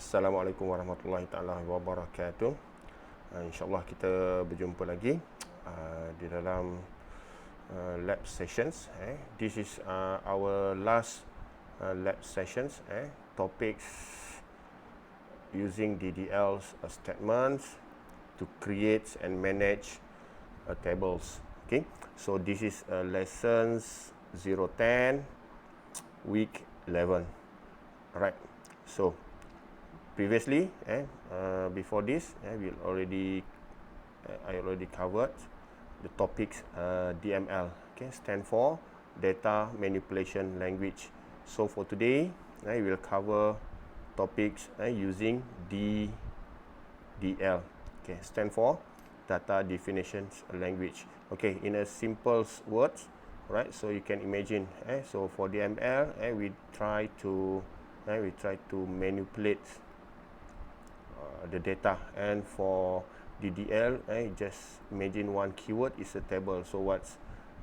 Assalamualaikum warahmatullahi taala wabarakatuh. InsyaAllah kita berjumpa lagi di dalam lab sessions. This is our last lab sessions. Topics using DDL statements to create and manage tables. Okay, so this is lessons 010 week 11. Alright, so previously, before this, I already covered the topics DML. Okay, stand for Data Manipulation Language. So for today, I will cover topics using DDL. Okay, stand for Data Definition Language. Okay, in a simple words, right? So you can imagine. So for DML, we try to manipulate the data, and for DDL, just imagine one keyword is a table. So what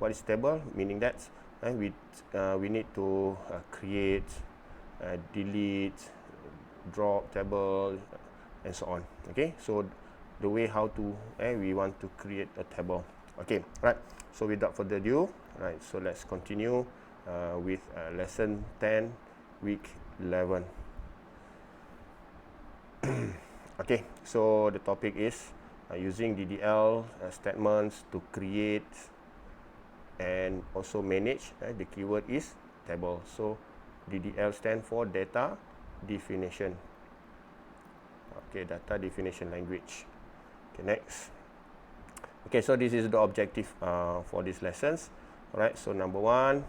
is table? Meaning that we need to create, delete, drop table, and so on. Okay, so the way how to we want to create a table. Okay, right. So without further ado, right. So let's continue with lesson 10, week 11. Okay, so the topic is using DDL statements to create and also manage. The keyword is table. So DDL stand for Data Definition. Okay, Data Definition Language. Okay, next. Okay, so this is the objective for these lessons. Alright, so number one,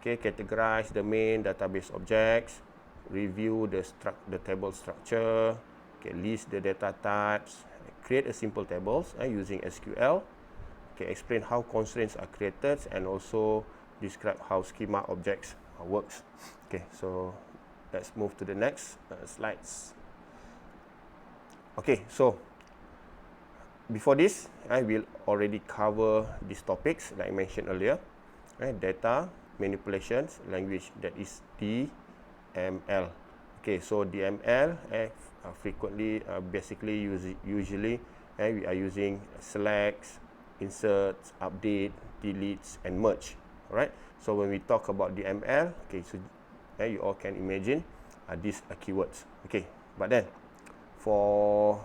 okay, categorize the main database objects. Review the table structure, okay, list the data types, create a simple tables using SQL, okay, explain how constraints are created, and also describe how schema objects works. Okay, so let's move to the next slides. Okay, so before this, I will already cover these topics like I mentioned earlier. Data manipulations language, that is DML. Okay, so DML frequently, basically usually we are using selects, inserts, update, deletes, and merge. Alright, so when we talk about DML, okay, so you all can imagine these keywords. Okay, but then for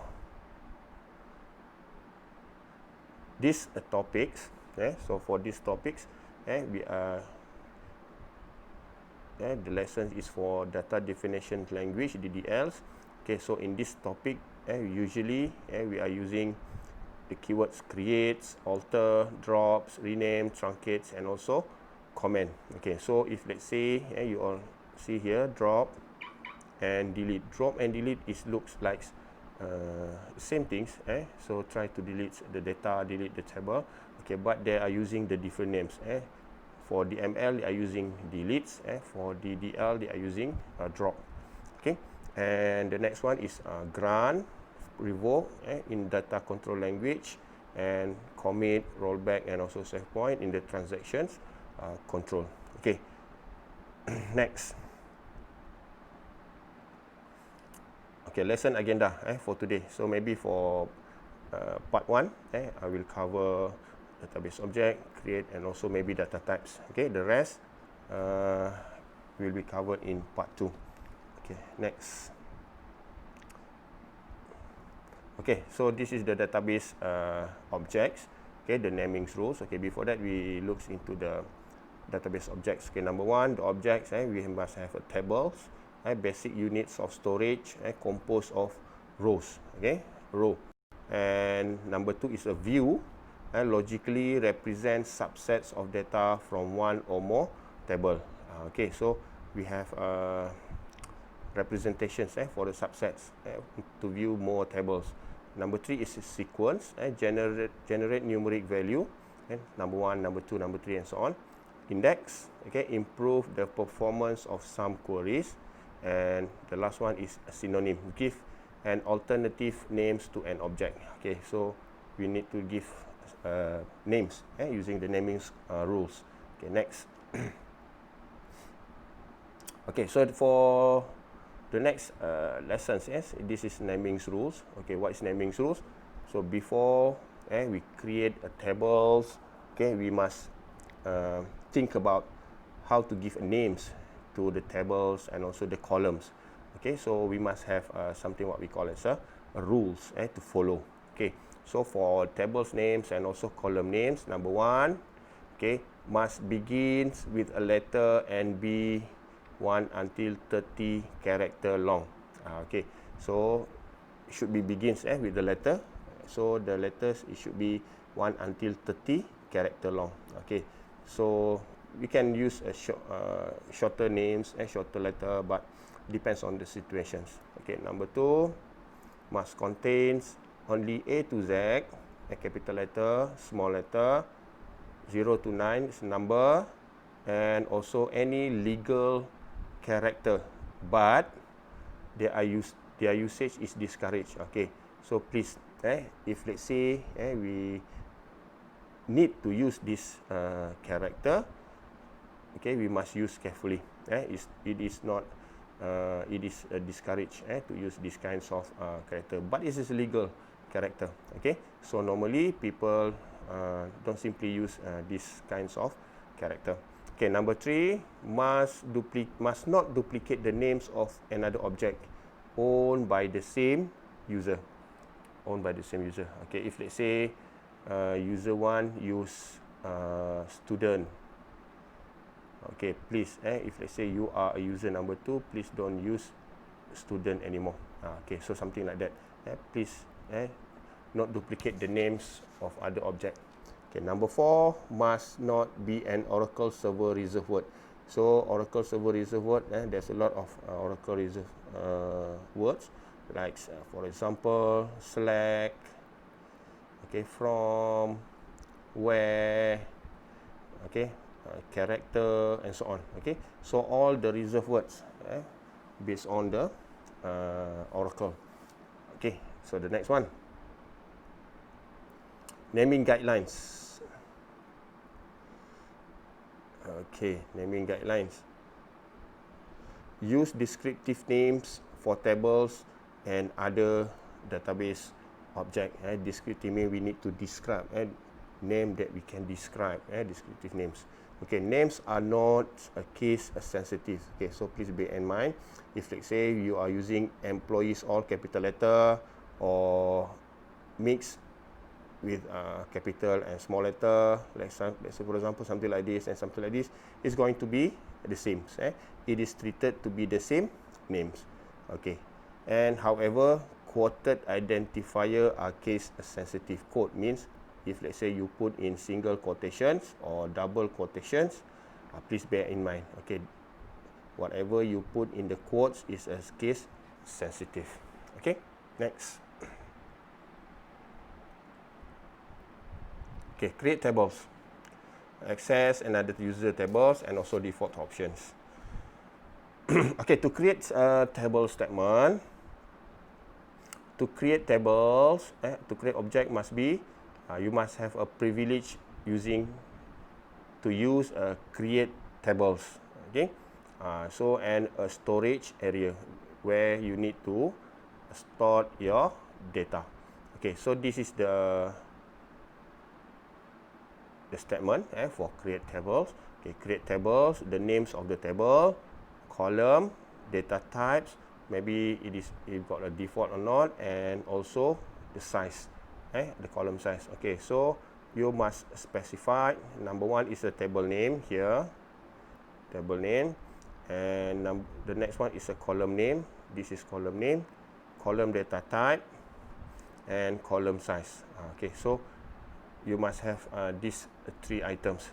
these topics, so for these topics, we are the lesson is for Data Definition Language, DDLs. Okay, so in this topic, usually we are using the keywords creates, alter, drops, rename, truncates, and also comment. Okay, so if let's say you all see here drop and delete. Drop and delete looks like same things. So try to delete the data, delete the table. Okay, but they are using the different names. For DML, they are using deletes. For DDL, they are using drop. Okay, and the next one is grant, revoke in data control language, and commit, rollback, and also save point in the transactions control. Okay, next. Okay, lesson agenda for today. So maybe for part 1, I will cover database object, create, and also maybe data types. Okay, the rest will be covered in part 2. Okay, next. Okay, so this is the database objects. Okay, the naming rules. Okay, before that we look into the database objects. Okay, number one, the objects, we must have a tables, basic units of storage, composed of rows. Okay, row. And number 2 is a view, logically represents subsets of data from one or more table. Okay, so we have representations for the subsets to view more tables. Number 3 is a sequence, generate numeric value, number 1, number 2, number 3, and so on. Index, okay, improve the performance of some queries. And the last one is a synonym, give an alternative names to an object. Okay, so we need to give names using the naming rules. Okay, next. Okay, so for the next lessons, yes, this is naming rules. Okay, what is naming rules? So before we create a tables, okay, we must think about how to give names to the tables and also the columns. Okay, so we must have something what we call as a rules to follow. Okay, so for tables names and also column names, number one, okay, must begins with a letter and be 1 until 30 character long. Okay, so it should be begins with the letter. So the letters, it should be 1 until 30 character long. Okay, so we can use a shorter names and shorter letter, but depends on the situations. Okay, number two, must contains only A to Z, a capital letter, small letter, 0 to 9 is number, and also any legal character, but their usage is discouraged. Okay, so please, if let's say we need to use this character, okay, we must use carefully. It is not discouraged to use these kinds of character, but it is legal character. Okay, so normally people don't simply use these kinds of character. Okay, number three, must not duplicate the names of another object owned by the same user. Owned by the same user. Okay, if let's say user one use student. Okay, please, if let's say you are a user number two, please don't use student anymore. Okay, so something like that. Please, not duplicate the names of other object. Okay, number four, must not be an Oracle Server reserved word. So Oracle Server reserved word, there's a lot of Oracle reserved words, like for example, Slack, okay, from, where, okay, character, and so on. Okay, so all the reserved words based on the Oracle. Okay, so the next one, naming guidelines. Okay, naming guidelines. Use descriptive names for tables and other database object. Descriptive means we need to describe. Name that we can describe. Descriptive names. Okay, names are not case sensitive. Okay, so please bear in mind. If let's say you are using employees all capital letter or mix with capital and small letter, let's say for example something like this and something like this, is going to be the same. It is treated to be the same names. Okay, and however, quoted identifier are case sensitive. Quote means if let's say you put in single quotations or double quotations, please bear in mind. Okay, whatever you put in the quotes is a case sensitive. Okay, next. Okay, create tables, access and other user tables, and also default options. Okay, to create a table statement, to create tables, to create object must be, you must have a privilege to use create tables. Okay, so and a storage area where you need to store your data. Okay, so this is the statement for create tables. Okay, create tables, the names of the table, column, data types, maybe it got a default or not, and also the size, the column size. Okay, so you must specify. Number one is a table name here, table name, and the next one is a column name. This is column name, column data type, and column size. Okay, so you must have these three items.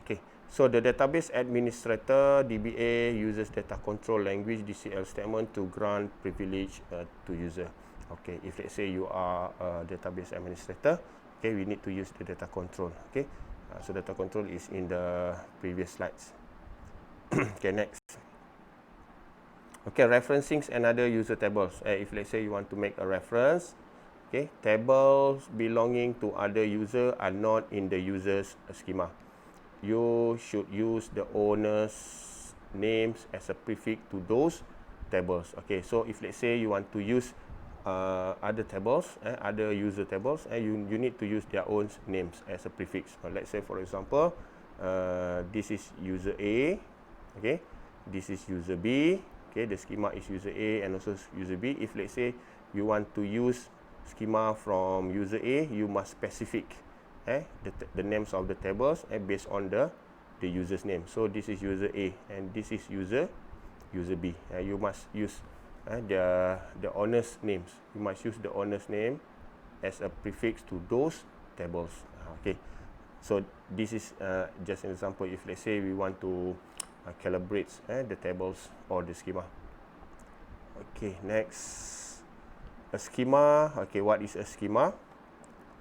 Okay, so the database administrator DBA uses data control language DCL statement to grant privilege to user. Okay, if let's say you are a database administrator, okay, we need to use the data control. Okay, so data control is in the previous slides. Okay, next. Okay, referencing another user tables. If let's say you want to make a reference, okay, tables belonging to other user are not in the user's schema. You should use the owner's names as a prefix to those tables. Okay, so if let's say you want to use other tables, other user tables, you need to use their own names as a prefix. Let's say for example, this is user A, okay, this is user B, okay, the schema is user A and also user B. If let's say you want to use schema from user A, you must specific the names of the tables based on the user's name. So this is user A and this is user B. You must use the owner's names. You must use the owner's name as a prefix to those tables. Okay, so this is just an example. If let's say we want to calibrate the tables or the schema. Okay, next, a schema. Okay, what is a schema?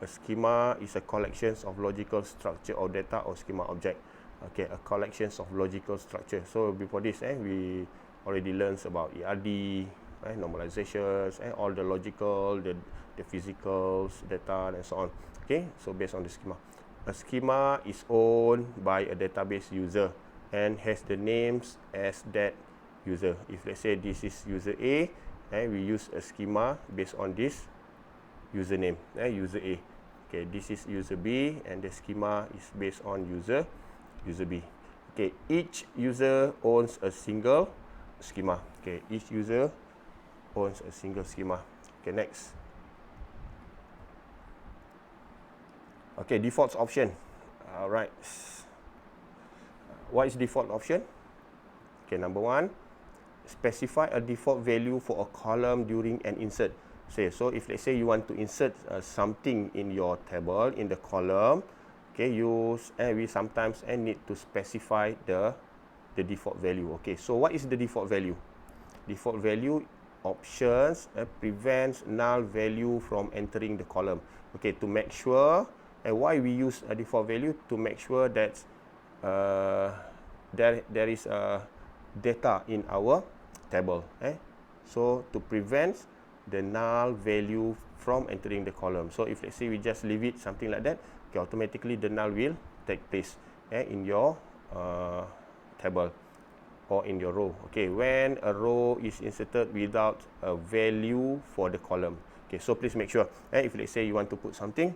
A schema is a collection of logical structure or data or schema object. Okay, a collection of logical structure. So before this, we already learned about ERD, normalizations, all the logical, the physicals, data, and so on. Okay, so based on the schema. A schema is owned by a database user and has the names as that user. If let's say this is user A, we use a schema based on this username, user A. Okay, this is user B and the schema is based on user B. Okay, each user owns a single schema. Okay, each user owns a single schema. Okay, next. Okay, default option. Alright. What is default option? Okay, number one, specify a default value for a column during an insert. So if let's say you want to insert something in your table, in the column, okay, we sometimes need to specify the default value. Okay, so what is the default value? Default value options prevents null value from entering the column. Okay, to make sure, and why we use a default value? To make sure that there is data in our table. So to prevent the null value from entering the column. So if let's say we just leave it something like that, okay, automatically the null will take place in your table or in your row. Okay, when a row is inserted without a value for the column. Okay, so please make sure if let's say you want to put something,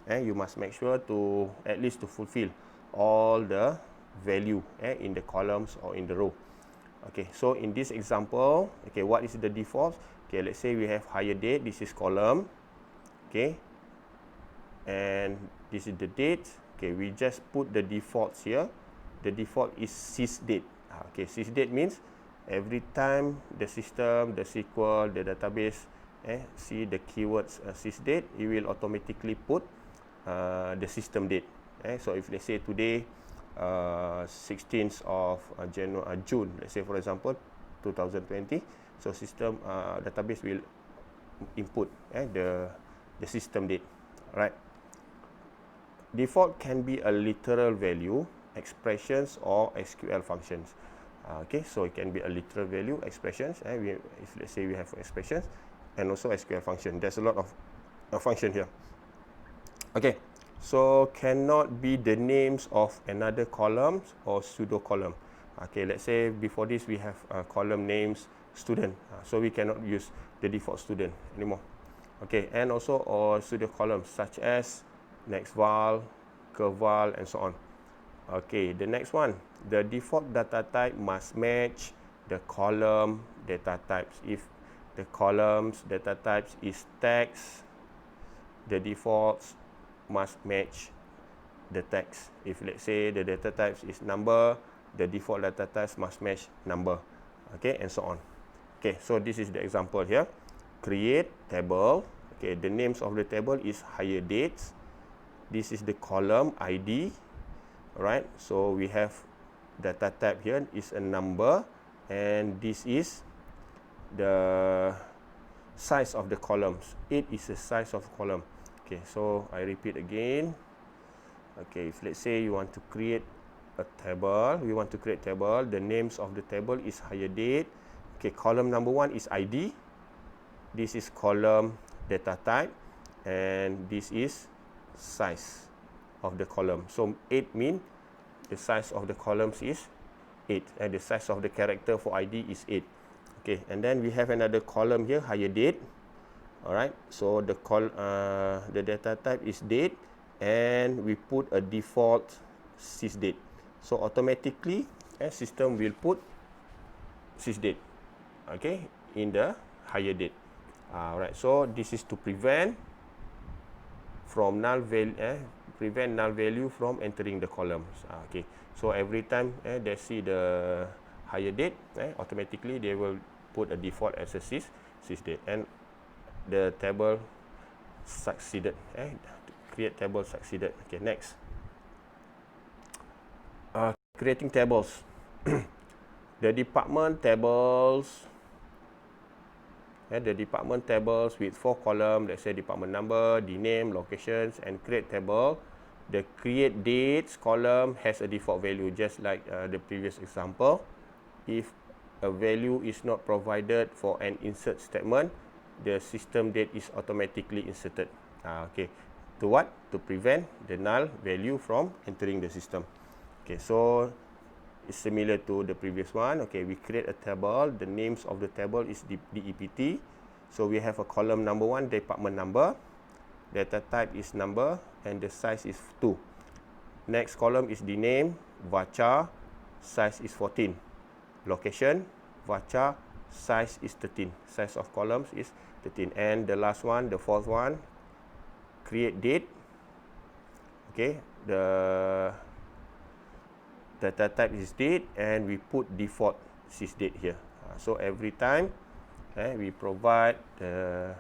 you must make sure to at least to fulfill all the value in the columns or in the row. Okay, so in this example, okay, what is the default? Okay, let's say we have hire date. This is column. Okay, and this is the date. Okay, we just put the defaults here. The default is sysdate. Okay, sysdate means every time the system, the SQL, the database see the keywords sysdate, it will automatically put the system date. So if let's say today 16th of June, let's say for example 2020, so system database will input the system date. Right. Default can be a literal value, expressions, or SQL functions. Okay, so it can be a literal value, expressions. If let's say we have expressions, and also SQL function. There's a lot of function here. Okay, so cannot be the names of another column or pseudo column. Okay, let's say before this we have column names student, so we cannot use the default student anymore. Okay, and also or pseudo columns such as next val, curve val, and so on. Okay, the next one, the default data type must match the column data types. If the columns data types is text, the defaults must match the text. If let's say the data types is number, the default data types must match number. Okay, and so on. Okay, so this is the example here. Create table. Okay, the names of the table is hire dates. This is the column ID. Alright, so we have data type here is a number, and this is the size of the columns. 8 is the size of column. Okay, so I repeat again. Okay, if let's say you want to create a table, we want to create table, the names of the table is hire date. Okay, column number 1 is ID. This is column data type, and this is size of the column. So 8 mean the size of the columns is 8, and the size of the character for ID is 8. Okay, and then we have another column here, higher date. Alright, so the data type is date, and we put a default sysdate. So automatically, system will put sysdate, okay, in the higher date. Alright, so this is to prevent from null value from entering the columns. Okay, so every time they see the higher date, automatically they will put a default as a sysdate, and the table succeeded. Create table succeeded. Okay, next. Creating tables. The department tables. The department tables with 4 columns. Let's say department number, the name, locations, and create table. The create dates column has a default value, just like the previous example. If a value is not provided for an insert statement, the system date is automatically inserted. Okay, to what? To prevent the null value from entering the system. Okay, so it's similar to the previous one. Okay, we create a table. The names of the table is DEPT. So we have a column number 1, department number. Data type is number, and the size is 2. Next column is the name, varchar, size is 14. Location, varchar, size is 13. Size of columns is 13. And the last one, the fourth one, create date. Okay, the data type is date, and we put default sysdate here. So every time we provide the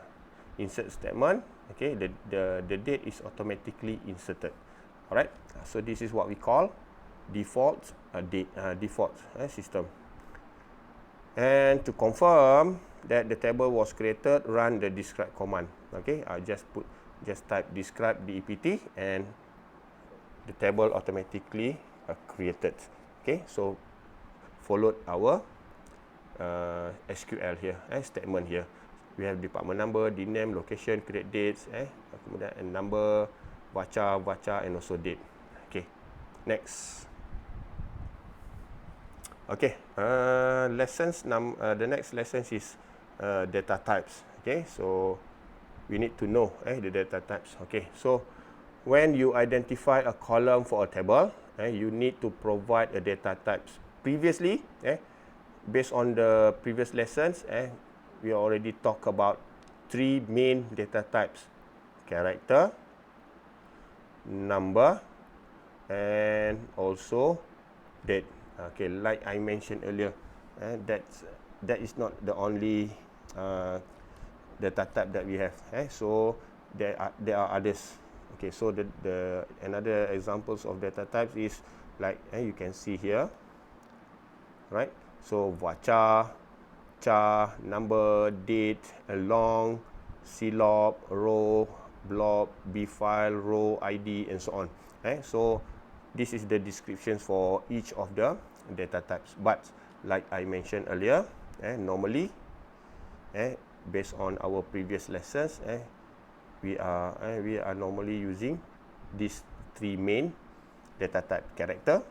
insert statement, okay, the date is automatically inserted. Alright, so this is what we call default system. And to confirm that the table was created, run the describe command. Okay, I just type describe DEPT, and the table automatically created. Okay, so followed our SQL here, statement here. We have department number, the name, location, create dates, kemudian and number, varchar, and also date. Okay, next. Okay, the next lesson is data types. Okay, so we need to know the data types. Okay, so when you identify a column for a table, you need to provide a data types. Previously, based on the previous lessons, we already talked about 3 main data types: character, number, and also date. Okay, like I mentioned earlier, that is not the only data type that we have. So there are others. Okay, so the another examples of data types is like you can see here, right? So varchar, char, number, date, long, clob, row, blob, bfile, row ID, and so on. So this is the descriptions for each of the data types. But like I mentioned earlier, normally, based on our previous lessons, we are normally using these 3 main data type: character,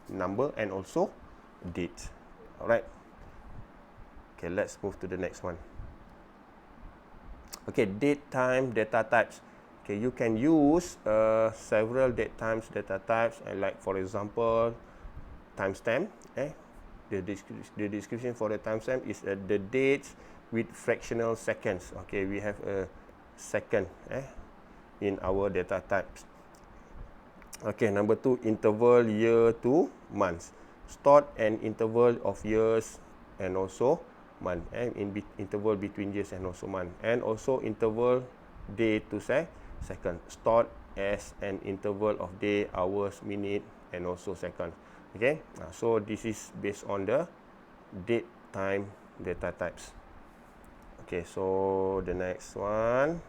number, and also date. Alright. Okay, let's move to the next one. Okay, date time data types. Okay, you can use several date times data types, like for example, timestamp. The description for the timestamp is the dates with fractional seconds. Okay, we have a second in our data types. Okay, number 2, interval year to months. Start an interval of years and also month, interval between years and also month, and also interval day to second. Start as an interval of day, hours, minute, and also second. Okay, so this is based on the date time data types. Okay, so the next one.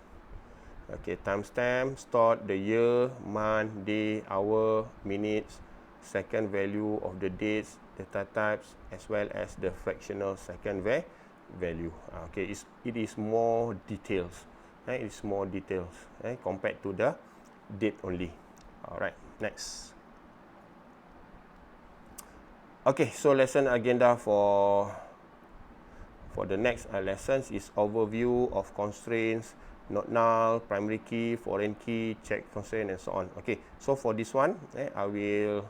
Okay, timestamp, start the year, month, day, hour, minutes, second value of the dates, data types, as well as the fractional second value. Okay, it is more details. It is more details compared to the date only. Alright, next. Okay, so lesson agenda for for the next lessons is overview of constraints, not null, primary key, foreign key, check constraint, and so on. Okay, so for this one, I will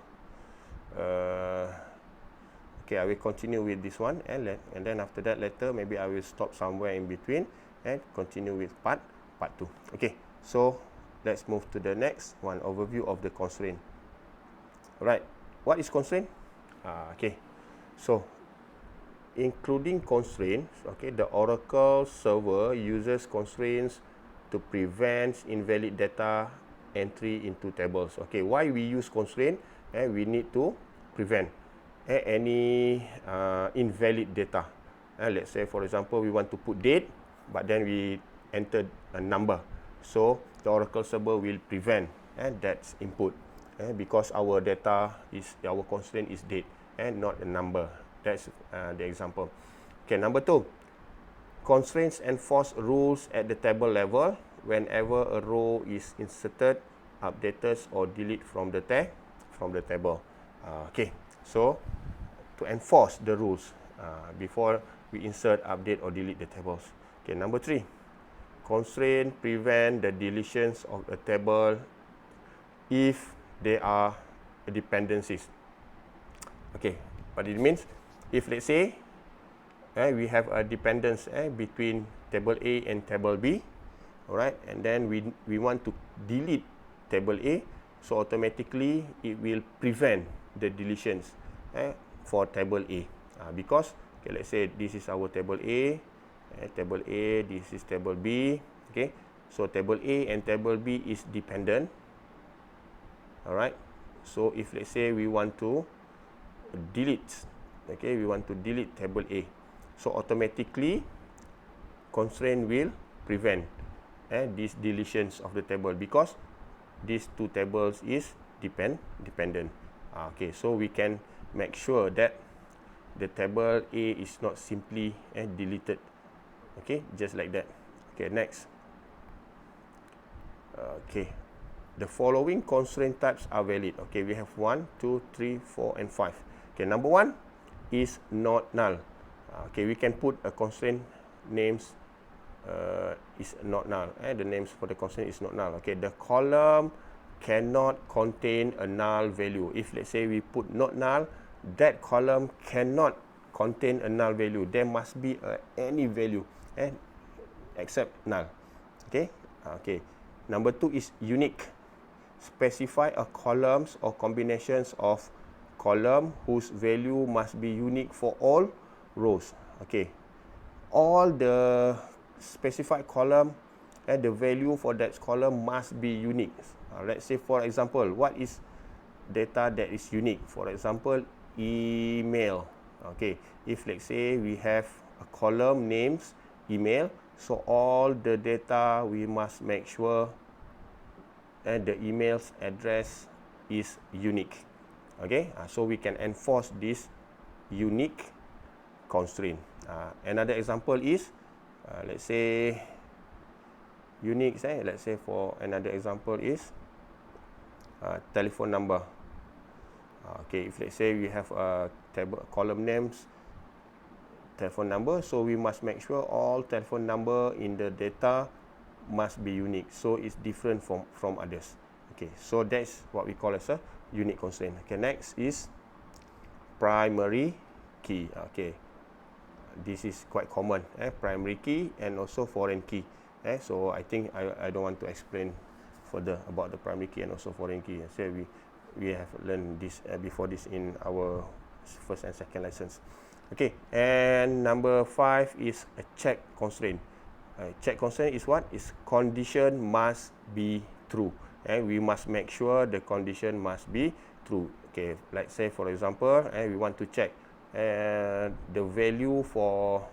I will continue with this one, and then after that later maybe I will stop somewhere in between and continue with part 2. Okay, so let's move to the next one, overview of the constraint. Alright, what is constraint? Okay, so including constraints, okay, the Oracle server uses constraints to prevent invalid data entry into tables. Okay, why we use constraint? We need to prevent any invalid data. Let's say, for example, we want to put date, but then we entered a number. So the Oracle server will prevent that input because our constraint is date and not a number. That's the example. Okay, number 2. Constraints enforce rules at the table level whenever a row is inserted, updated, or deleted from the table. Okay, so to enforce the rules before we insert, update, or delete the tables. Okay, number 3. Constraint prevent the deletions of a table if they are dependencies. Okay, what it means? If let's say we have a dependence between table A and table B, alright, and then we want to delete table A, so automatically it will prevent the deletions for table A because okay, let's say this is our table A, this is table B. Okay, so table A and table B is dependent. Alright, so if let's say we want to delete, okay, we want to delete table A, so automatically constraint will prevent these deletions of the table because these two tables is dependent. Okay, so we can make sure that the table A is not simply deleted. Okay, just like that. Okay, next. Okay, the following constraint types are valid. Okay, we have 1, 2, 3, 4, and 5. Okay, number 1 is not null. Okay, we can put a constraint names is not null. The names for the constraint is not null. Okay, the column cannot contain a null value. If let's say we put not null, that column cannot contain a null value. There must be any value except null. Okay. Okay. Number 2 is unique. Specify a columns or combinations of column whose value must be unique for all rows. Okay. All the specified column and the value for that column must be unique. Let's say, for example, what is data that is unique? For example, email. Okay, if let's say we have a column names email, so all the data we must make sure the email's address is unique. Okay, so we can enforce this unique constraint. Another example is let's say unique. Let's say for another example is telephone number. Okay, if let's say we have a table column names telephone number, so we must make sure all telephone number in the data must be unique, so it's different from others. Okay, so that's what we call as a unique constraint. Okay, next is primary key. Okay, this is quite common, primary key and also foreign key. So I think I don't want to explain further about the primary key and also foreign key. So we have learned this before this in our first and second lessons. Okay, and number 5 is a check constraint. Check constraint is what? Is condition must be true, and we must make sure the condition must be true. Okay, like say for example, we want to check the value for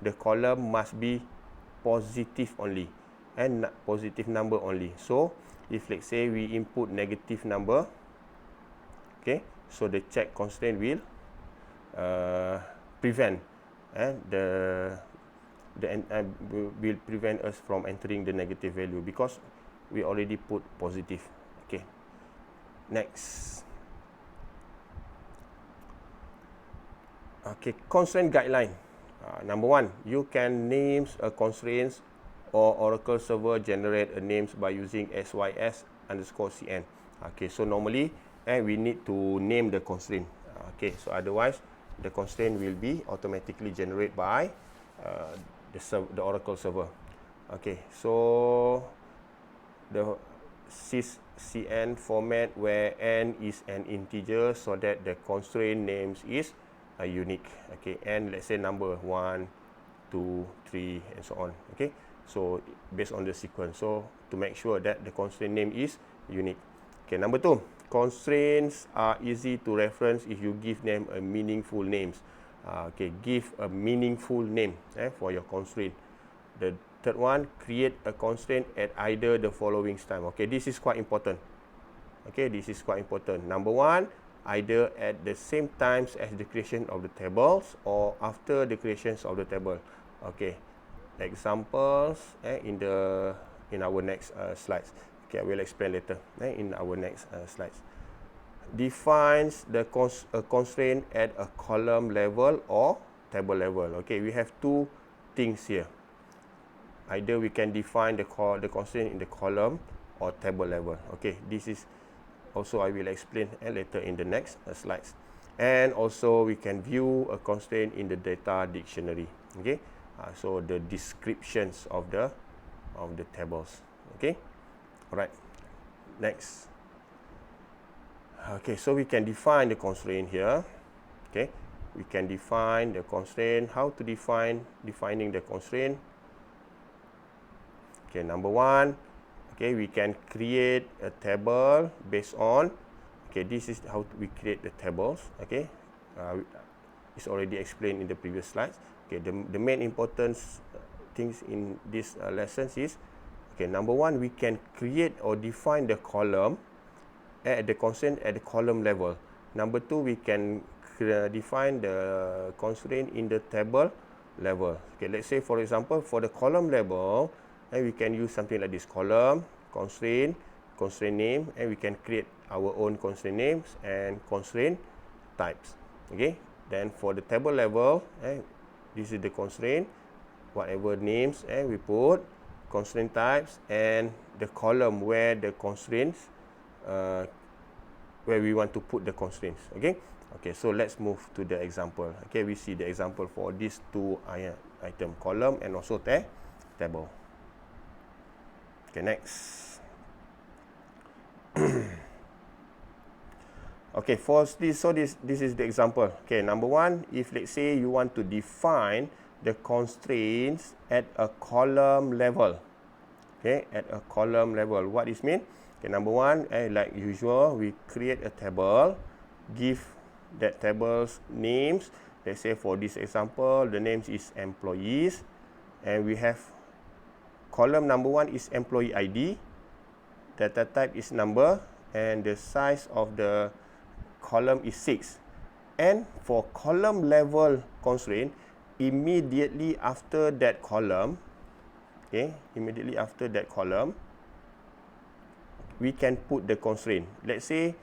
the column must be positive only and positive number only. So if let's say we input negative number, okay, so the check constraint will prevent will prevent us from entering the negative value because we already put positive. Okay, next. Okay, constraint guideline. Number one, you can name a constraints or Oracle server generate a names by using sys_cn. Okay, so normally we need to name the constraint. Okay, so otherwise the constraint will be automatically generated by the Oracle server. Okay, so the syscn format where n is an integer so that the constraint names is unique. Okay, and let's say number 1, 2, 3 and so on. Okay, so based on the sequence, so to make sure that the constraint name is unique. Okay, number 2, constraints are easy to reference if you give them a meaningful names. Okay, give a meaningful name for your constraint. The third one, create a constraint at either the following time. Okay, this is quite important. Okay, this is quite important. Number one, either at the same times as the creation of the tables or after the creations of the table. Okay, examples in our next slides. Okay, I will explain later in our next slides. Defines the constraint at a column level or table level. Okay, we have two things here. Either we can define the constraint in the column or table level. Okay, this is also I will explain later in the next slides. And also we can view a constraint in the data dictionary. Okay, so the descriptions of the tables. Okay, all right. Next. Okay, so we can define the constraint here. Okay, we can define the constraint. How to defining the constraint? Okay, number one, okay, we can create a table based on, okay, this is how we create the tables. Okay, it's already explained in the previous slides. Okay, the main important things in this lessons is, okay, number one, we can create or define the column at the constraint at the column level. Number two, we can define the constraint in the table level. Okay, let's say for example for the column level, we can use something like this: column, constraint name, and we can create our own constraint names and constraint types. Okay, then for the table level, this is the constraint, whatever names we put, constraint types, and the column where the constraints where we want to put the constraints. Okay, okay, so let's move to the example. Okay, we see the example for these two item, column and also table. Okay, next. Okay, for this, so this is the example. Okay, number one, if let's say you want to define the constraints at a column level. Okay, at a column level, what this mean? Okay, number one, like usual, we create a table, give that table's names. Let's say for this example, the names is employees, and we have column number one is employee ID, data type is number, and the size of the column is 6. And for column level constraint, immediately after that column, okay, immediately after that column, we can put the constraint. Let's say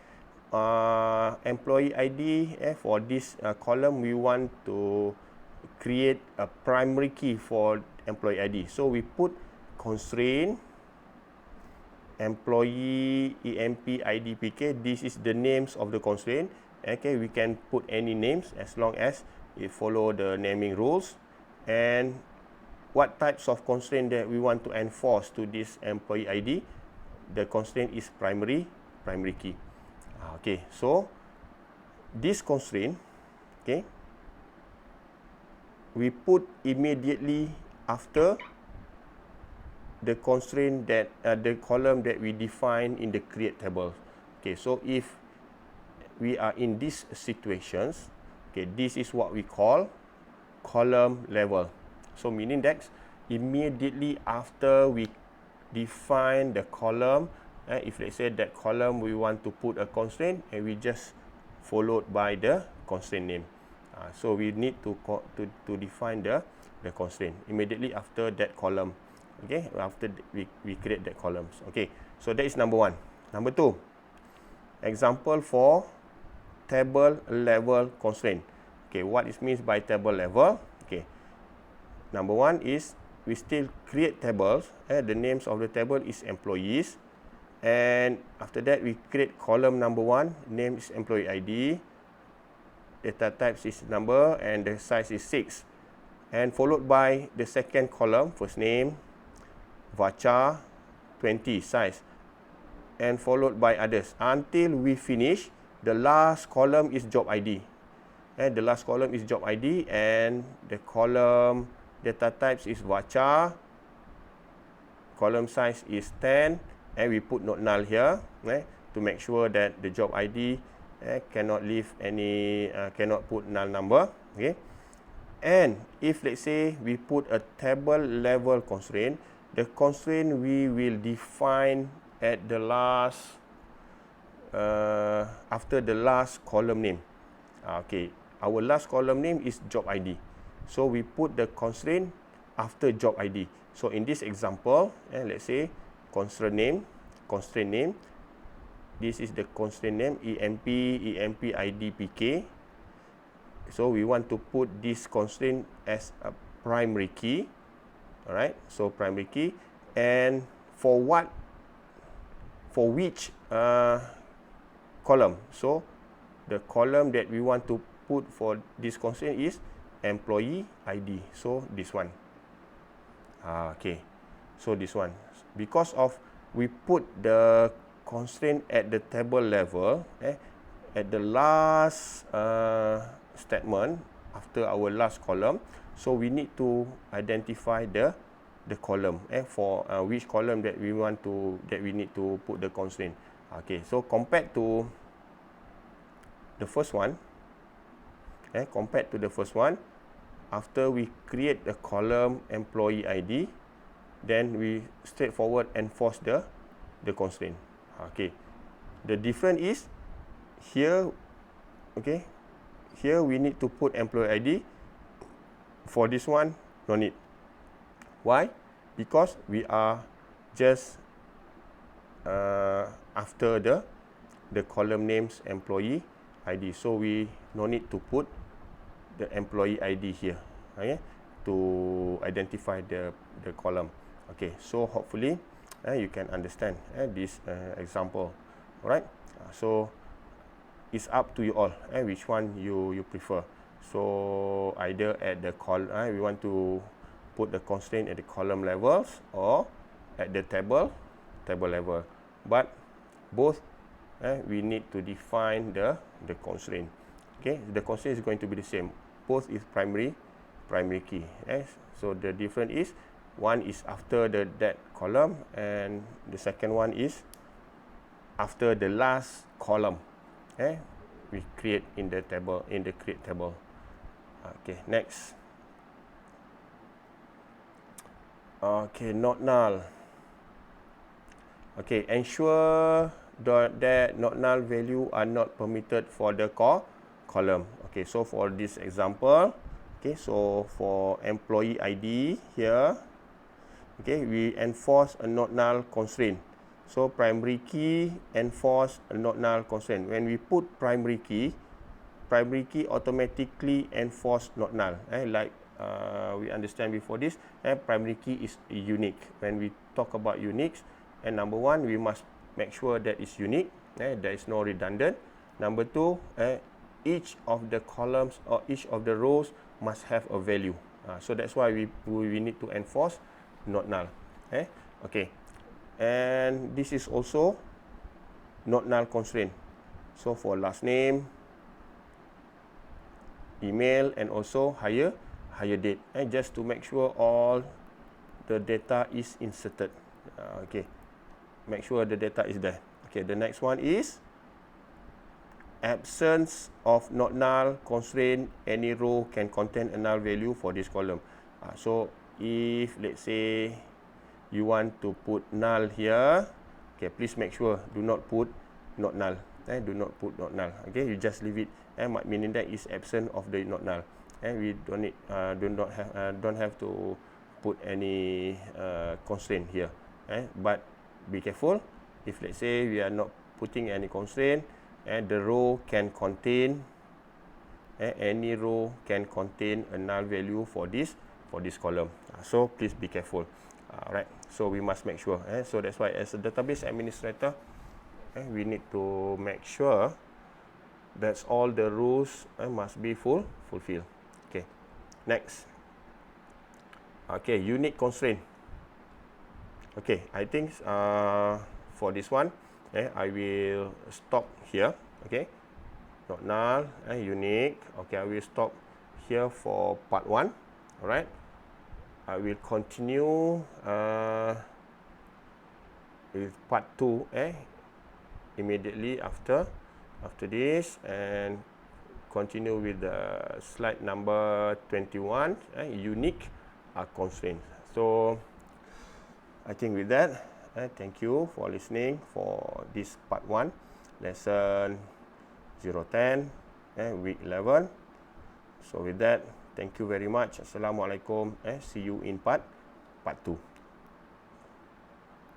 employee ID, for this column, we want to create a primary key for employee ID. So we put constraint employee EMP IDPK. This is the names of the constraint. Okay, we can put any names as long as it follow the naming rules. And what types of constraint that we want to enforce to this employee ID? The constraint is primary key. Okay, so this constraint, okay, we put immediately after the constraint that the column that we define in the create table. Okay, so if we are in these situations, okay, this is what we call column level. So meaning that immediately after we define the column, if let's say that column we want to put a constraint, and we just followed by the constraint name. So we need to define the constraint immediately after that column. Okay, after we create that columns. Okay, so that is number one. Number two, example for table level constraint. Okay, what it means by table level? Okay, number one is we still create tables. The names of the table is employees, and after that we create column number one, name is employee ID, data types is number, and the size is 6, and followed by the second column, first name, varchar 20 size, and followed by others until we finish. The last column is job ID, and the last column is job ID, and the column data types is varchar, column size is 10, and we put not null here to make sure that the job ID cannot leave any cannot put null number. Okay, and if let's say we put a table level constraint, the constraint we will define at the last after the last column name. Okay, our last column name is job ID, so we put the constraint after job ID. So in this example, let's say constraint name, this is the constraint name, emp id pk. So we want to put this constraint as a primary key. Alright, so primary key, and for which column? So the column that we want to put for this constraint is employee ID. So this one. Okay, so this one, because of we put the constraint at the table level, at the last statement after our last column, so we need to identify the column for which column that we need to put the constraint. Okay, so compared to the first one, after we create the column employee ID, then we straightforward enforce the constraint. Okay, the difference is here. Okay, here we need to put employee ID. For this one, no need. Why? Because we are just after the column names employee ID, so we no need to put the employee ID here, okay, to identify the column. Okay, so hopefully you can understand this example. Alright, so it's up to you all which one you prefer. So either at the we want to put the constraint at the column levels or at the table level, but both we need to define the constraint. Okay, the constraint is going to be the same, both is primary key. So the difference is one is after that column, and the second one is after the last column we create in the table, in the create table. Okay, next. Okay, not null. Okay, ensure that not null value are not permitted for the column. Okay, so for this example, okay, so for employee ID here, okay, we enforce a not null constraint. So primary key enforce a not null constraint. When we put primary key automatically enforce not null. Like we understand before this, primary key is unique. When we talk about unique, number one, we must make sure that it's unique. There is no redundant. Number two, each of the columns or each of the rows must have a value. So that's why we need to enforce not null. Okay, and this is also not null constraint. So for last name, email, and also hire date, just to make sure all the data is inserted. Okay, make sure the data is there. Okay, the next one is absence of not null constraint. Any row can contain a null value for this column. So if let's say you want to put null here, okay, please make sure do not put not null. Do not put not null. Okay, you just leave it. Meaning that is absent of the not null. We don't need don't have to put any constraint here. But be careful, if let's say we are not putting any constraint, the row can contain any row can contain a null value for this for this column. So please be careful. Right. So we must make sure. So that's why as a database administrator, we need to make sure that's all the rules must be fulfilled. Okay. Next. Okay, unique constraint. Okay, I think for this one, I will stop here. Okay, not null, unique. Okay, I will stop here for part 1. Alright, I will continue with part 2 immediately after this, and continue with the slide number 21, unique constraints. So I think with that, thank you for listening for this part 1, lesson 010, week 11. So with that, thank you very much. Assalamualaikum. See you in part 2.